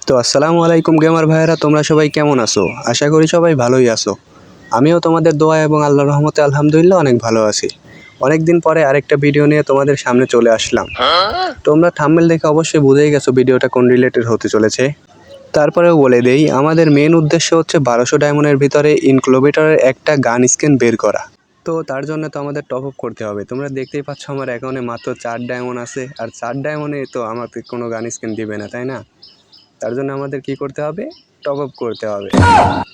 তো আসসালামু আলাইকুম গেমার ভাইয়েরা, তোমরা সবাই কেমন আছো? আশা করি সবাই ভালোই আছো। আমিও তোমাদের দোয়া এবং আল্লাহর রহমতে আলহামদুলিল্লাহ অনেক ভালো আছি। অনেক দিন পরে আরেকটা ভিডিও নিয়ে তোমাদের সামনে চলে আসলাম। তোমরা থাম্বনেল দেখে অবশ্যই বুঝেই গেছো ভিডিওটা কোন রিলেটেড হতে চলেছে। তারপরেও বলে দেই, আমাদের মেন উদ্দেশ্য হচ্ছে 1200 ডায়মন্ডের ভিতরে ইনক্লোবেটরের একটা গান স্কিন বের করা। তো তার জন্য তো আমাদের টপ আপ করতে হবে। তোমরা দেখতেই পাচ্ছ আমার অ্যাকাউন্টে মাত্র 4 ডায়মন্ড আছে, আর 4 ডায়মন্ডে তো আমাকে কোনো গান স্কিন দিবে না, তাই না? তার জন্য আমাদের কি করতে হবে? টপ আপ করতে হবে।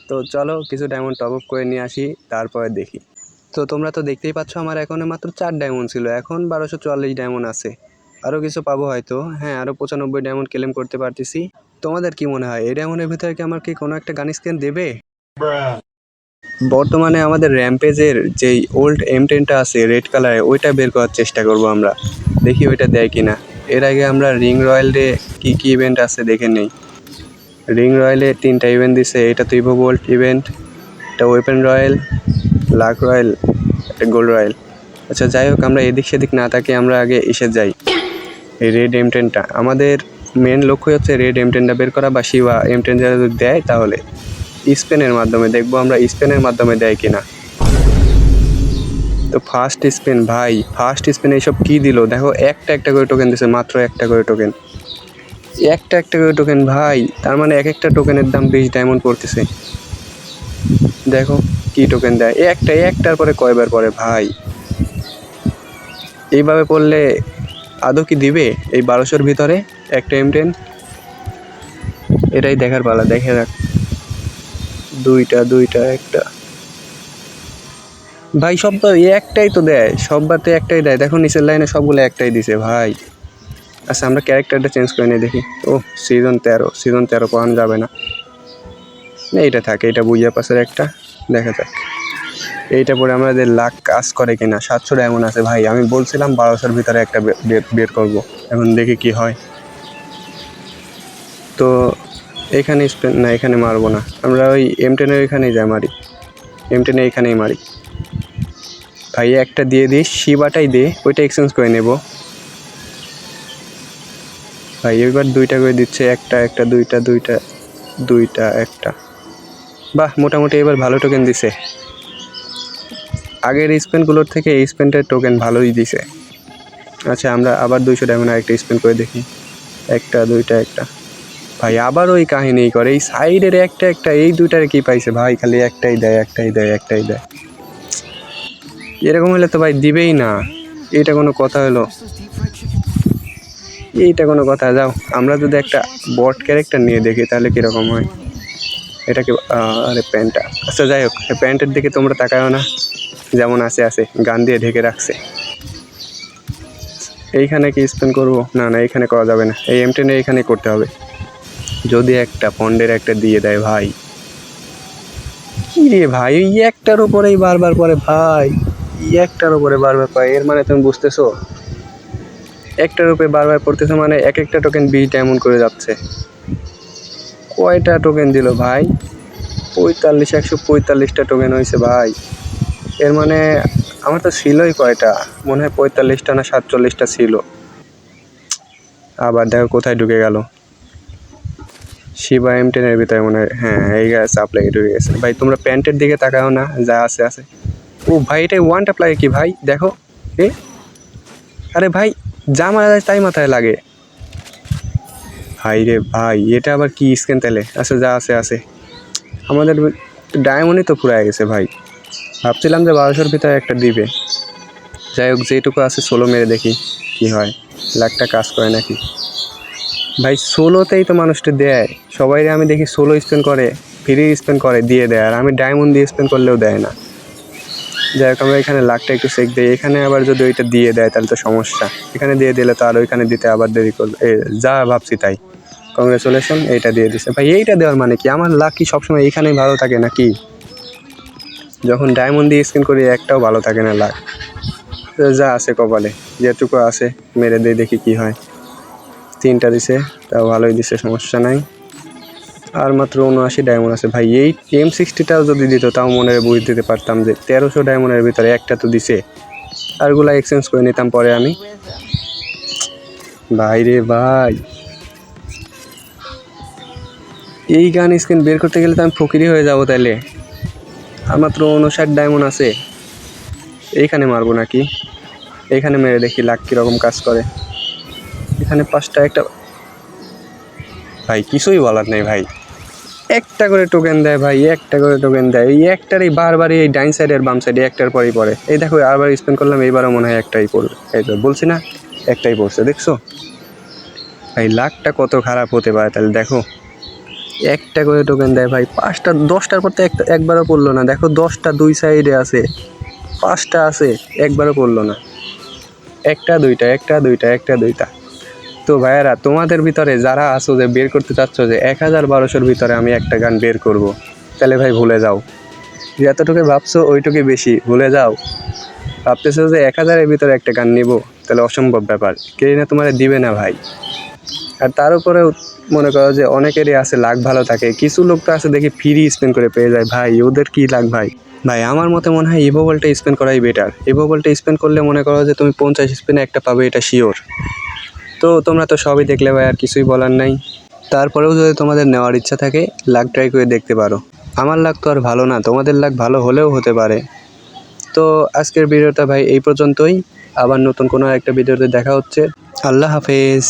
তো চলো কিছু ডায়মন্ড টপ আপ করে নিয়ে আসি, তারপরে দেখি। তো তোমরা তো দেখতেই পাচ্ছ আমার অ্যাকাউন্টে মাত্র 4 ডায়মন্ড ছিল, এখন 1244 ডায়মন্ড আছে। আরও কিছু পাবো হয়তো, হ্যাঁ আরও 95 ডায়মন্ড ক্লেম করতে পারতেছি। তোমাদের কি মনে হয় এই ডায়মন্ডের ভিতরে কি আমার কি কোনো একটা গান স্কিন দেবে? বর্তমানে আমাদের র্যাম্পেজের যেই ওল্ড M10টা আছে রেড কালারে, ওইটা বের করার চেষ্টা করব আমরা। দেখি ওইটা দেয় কিনা। এর আগে আমরা রিং রয়্যালে কি কি ইভেন্ট আছে দেখে নেই। রিং রয়্যালে 3টা ইভেন্ট দিছে। এটা তো ইভো বোল্ট ইভেন্ট, একটা ওয়েপেন রয়্যাল, লাক রয়্যাল, একটা গোল্ড রয়্যাল। আচ্ছা যাই হোক, আমরা এদিক সেদিক না তাকে আমরা আগে এসে যাই। এই রেড M10টা আমাদের মেন লক্ষ্যই হচ্ছে রেড M10টা বের করা, বা শিবা M10 যারা যদি দেয় তাহলে স্পেনের মাধ্যমে দেখবো আমরা স্পেনের মাধ্যমে দেয় কিনা। তো ফার্স্ট স্পেন ভাই, ফার্স্ট স্পেন এইসব কী দিল দেখো, একটা করে টোকেন দিছে, মাত্র একটা করে টোকেন, একটা করে টোকেন ভাই। তার মানে এক একটা টোকেনের দাম 20 ডায়মন্ড পড়তেছে। দেখো কি টোকেন দেয়, একটার পরে কয়বার পরে ভাই। এইভাবে পড়লে আদৌ কি দিবে এই 1200-র ভিতরে একটা M10? এটাই দেখার পালা, দেখে রাখ। দুইটা একটা ভাই, সব তো একটাই তো দেয়, সববার তো একটাই দেয়। দেখো নিচের লাইনে সবগুলো একটাই দিছে ভাই। আচ্ছা আমরা ক্যারেক্টারটা চেঞ্জ করে নিয়ে দেখি। ও সিজন 13 পাওয়ানো যাবে না, এইটা থাকে, এটা বুঝিয়া পাশের একটা দেখা যাক। এইটা পরে আমাদের লাক কাজ করে কিনা। 700 ডায়মন্ড আছে ভাই, আমি বলছিলাম 1200-র ভিতরে একটা বের করব। এখন দেখি কি হয়। তো এখানে স্পেন না, এখানে মারবো না, আমরা ওই M10-এর এখানেই যাই মারি। M10 এইখানেই মারি ভাই। একটা দিয়ে দিস, শিবাটাই দে, ওইটা এক্সচেঞ্জ করে নেব ভাই। এবার 2টা করে দিচ্ছে, একটা দুইটা একটা। বাহ, মোটামুটি এবার ভালো টোকেন দিছে। আগের স্পেনগুলোর থেকে এই স্পেনটার টোকেন ভালোই দিছে। আচ্ছা আমরা আবার 200 ডায়মন্ড আরেকটা স্পেন করে দেখি। একটা ভাই, আবার ওই কাহিনী করে, এই সাইডের একটা এই দুইটারে কি পাইছে ভাই, খালি একটাই দেয়। এরকম হলে তো ভাই দিবেই না, এটা কোনো কথা হলো? এইটা কোনো কথা? যাও আমরা যদি একটা বট ক্যারেক্টার নিয়ে দেখি তাহলে কীরকম হয়। এটাকে আরে প্যান্টটা, আচ্ছা যাই হোক, প্যান্টের দিকে তোমরা তাকায়ও না, যেমন আছে গান দিয়ে ঢেকে রাখছে। এইখানে কি স্পেন করবো? না এইখানে করা যাবে না, এই M10 এইখানে করতে হবে। যদি একটা পন্ডের একটা দিয়ে দেয় ভাই। কি রে ভাই, ওই একটার উপরেই বারবার পরে ভাই, একটার উপরে বারবার পায়। এর মানে তুমি বুঝতেছো, একটার উপরে বারবার পড়তেছে মানে একটা টোকেন 20 ডায়মন্ড করে যাচ্ছে। কয়টা টোকেন দিল ভাই? 145টা টোকেন হয়েছে ভাই। এর মানে আমার তো ছিলই কয়টা, মনে হয় 45টা না 47টা ছিল। আবার দেখো কোথায় ঢুকে গেল, শিবা M10-এর ভিতরে মনে হয়। হ্যাঁ এই চাপ লেগে ঢুকে গেছে ভাই। তোমরা প্যান্টের দিকে তাকাও না, যা আছে। ও ভাই, এটা ওয়ান ট্যাপ লাগে কি ভাই? দেখো এ, আরে ভাই যা মারা যায় তাই মাথায় লাগে ভাই রে ভাই। এটা আবার কি স্ক্যান তাহলে? আচ্ছা যা আছে। আমাদের ডায়মন্ডই তো ফুরায় গেছে ভাই। ভাবছিলাম যে 1200-র ভিতরে একটা দিবে। যাই হোক, যেটুকু আছে সোলো মেরে দেখি কি হয়, লাখটা কাজ করে নাকি। ভাই সোলোতেই তো মানুষটা দেয়, সবাই আমি দেখি সোলো স্পেন্ড করে, ফ্রি স্পেন্ড করে দিয়ে দেয়, আর আমি ডায়মন্ড দিয়ে স্পেন্ড করলেও দেয় না। যাই হোক, আমরা এখানে লাখটা একটু চেক দিই। এখানে আবার যদি ওইটা দিয়ে দেয় তাহলে তো সমস্যা, এখানে দিয়ে দিলে তো আর ওইখানে দিতে আবার দেরি করবে। যা ভাবছি তাই। কংগ্রেচুলেশন, এইটা দিয়ে দিছে ভাই। এইটা দেওয়ার মানে কি? আমার লাক কি সবসময় এইখানেই ভালো থাকে নাকি? যখন ডায়মন্ড দিয়ে স্পেন্ড করি একটাও ভালো থাকে না লাক। যা আছে কপালে, যেটুকু আছে মেরে দিয়ে দেখি কি হয়। 3টা দিছে, তাও ভালোই দিছে, সমস্যা নাই। আর মাত্র 79 ডায়মন্ড আছে ভাই। এই M60টাও যদি দিত তাও মনে বুঝ দিতে পারতাম যে 1300 ডায়মন্ডের ভিতরে একটা তো দিছে, আরগুলা এক্সচেঞ্জ করে নিতাম পরে আমি। ভাই রে ভাই, এই গান স্ক্রিন বের করতে গেলে তো আমি ফকিরি হয়ে যাবো তাইলে। আর মাত্র 59 ডায়মন্ড আছে। এইখানে মারবো নাকি? এইখানে মেরে দেখি লাখ কীরকম কাজ করে। এখানে 5টা একটা ভাই কিছুই বলার নেই ভাই। একটা করে টোকেন দেয় ভাই, একটা করে টোকেন দেয়। এই একটারই বারবারই এই ডাইন সাইডে আর বাম সাইডে একটার পরেই পড়ে। এই দেখো আবার স্পেন করলাম, এইবারও মনে হয় একটাই পড়বে। এই তো বলছি না একটাই পড়ছে, দেখছো ভাই? লাখটা কত খারাপ হতে পারে তাহলে দেখো। একটা করে টোকেন দেয় ভাই, 5টা 10টার পর তো একবারও পড়লো না। দেখো 10টা দুই সাইডে আছে, 5টা আছে, একবারও পড়লো না। একটা দুইটা একটা দুইটা একটা দুইটা। তো ভাইয়ারা, তোমাদের ভিতরে যারা আছো যে বের করতে চাচ্ছ যে 1000-1200-র ভিতরে আমি একটা গান বের করব, তাহলে ভাই ভুলে যাও। যতটুকু ভাবছো ওইটুকুই বেশি, ভুলে যাও। ভাবতেছো যে 1000-এর ভিতরে একটা গান নিব, তাহলে অসম্ভব ব্যাপার। কে না তোমার দিবে না ভাই। আর তার উপরেও মনে করো যে অনেকেরই আছে লাক ভালো থাকে, কিছু লোক তো আছে দেখি ফ্রি স্পেন করে পেয়ে যায় ভাই, ওদের কি লাক ভাই। ভাই আমার মতে মনে হয় ইভোবলটা স্পেন করাই বেটার। ইভোবলটা স্পেন করলে মনে করো যে তুমি 50 স্পিনে একটা পাবে, এটা শিওর। তো তোমরা তো সবই দেখলে ভাই, আর কিছুই বলার নাই। তারপরেও যদি তোমাদের নেওয়ার ইচ্ছা থাকে, লাক ট্রাই করে দেখতে পারো। আমার লাক তো আর ভালো না, তোমাদের লাক ভালো হলেও হতে পারে। তো আজকের ভিডিওটা ভাই এই পর্যন্তই। আবার নতুন কোনো একটা ভিডিওতে দেখা হচ্ছে। আল্লাহ হাফেজ।